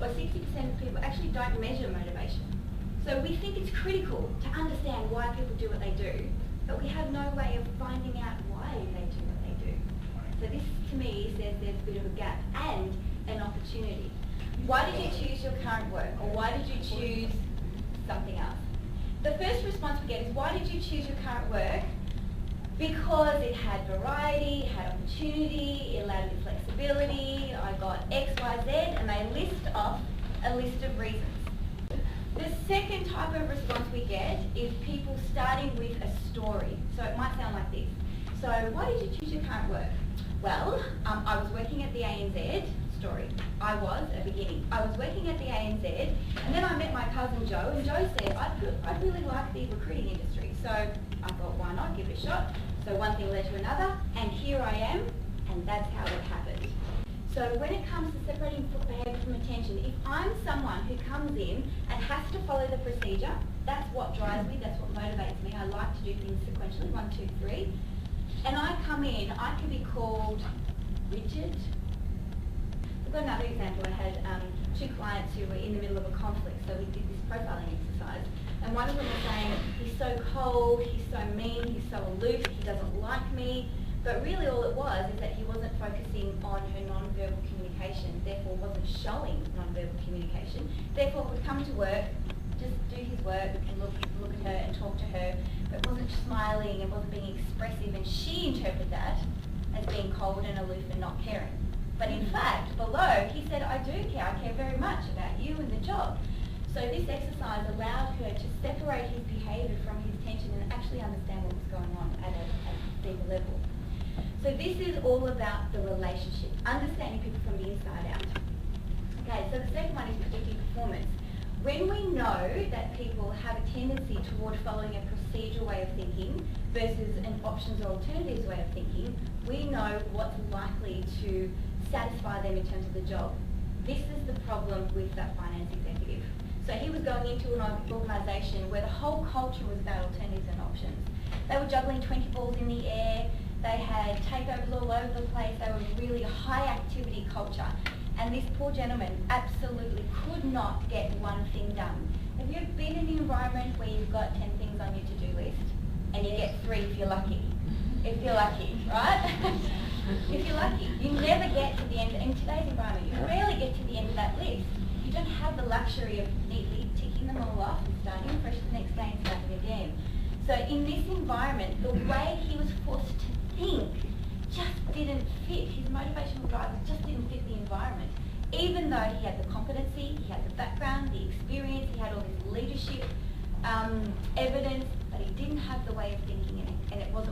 or 60% of people actually don't measure motivation. So we think it's critical to understand why people do what they do, but we have no way of finding out why they do what they do. So this, to me, says there's a bit of a gap and an opportunity. Why did you choose your current work, or why did you choose something else? The first response we get is, why did you choose your current work? Because it had variety, it had opportunity, it allowed you flexibility, I got X, Y, Z, and they list off a list of reasons. The second type of response we get is people starting with a story. So it might sound like this. So why did you choose your current work? Well, I was working at the ANZ, story. I was at the beginning. I was working at the ANZ, and then I met my cousin Joe, and Joe said, I'd really like the recruiting industry. So I thought, why not, give it a shot. So one thing led to another, and here I am, and that's how it happened. So when it comes to separating behaviour from attention, if I'm someone who comes in and has to follow the procedure, that's what drives me, that's what motivates me. I like to do things sequentially, 1, 2, 3. And I come in, I can be called rigid. I've got another example. I had 2 clients who were in the middle of a conflict, so we did this profiling exercise. And one of them was saying, he's so cold, he's so mean, he's so aloof, he doesn't like me. But really all it was is that he wasn't focusing on her non-verbal communication, therefore wasn't showing non-verbal communication. Therefore would come to work, just do his work and look at her and talk to her, but wasn't smiling and wasn't being expressive, and she interpreted that as being cold and aloof and not caring. But in fact, below, he said, I do care, I care very much about you and the job. So this exercise allowed her to separate his behaviour from his tension and actually understand what was going on at a deeper level. So this is all about the relationship, understanding people from the inside out. Okay, so the second one is predicting performance. When we know that people have a tendency toward following a procedural way of thinking versus an options or alternatives way of thinking, we know what's likely to satisfy them in terms of the job. This is the problem with that finance executive. So he was going into an organisation where the whole culture was about alternatives and options. They were juggling 20 balls in the air, they had takeovers all over the place, they were really a high activity culture. And this poor gentleman absolutely could not get one thing done. Have you ever been in an environment where you've got 10 things on your to-do list and you get 3 if you're lucky? If you're lucky, right? If you're lucky. You never get to the end, in today's environment, you rarely get to the end of that list. You don't have the luxury of neatly ticking them all off and starting fresh the next day and starting again. So in this environment, the way he was forced to think just didn't fit. His motivational drivers just didn't fit the environment. Even though he had the competency, he had the background, the experience, he had all this leadership evidence, but he didn't have the way of thinking in it, and it wasn't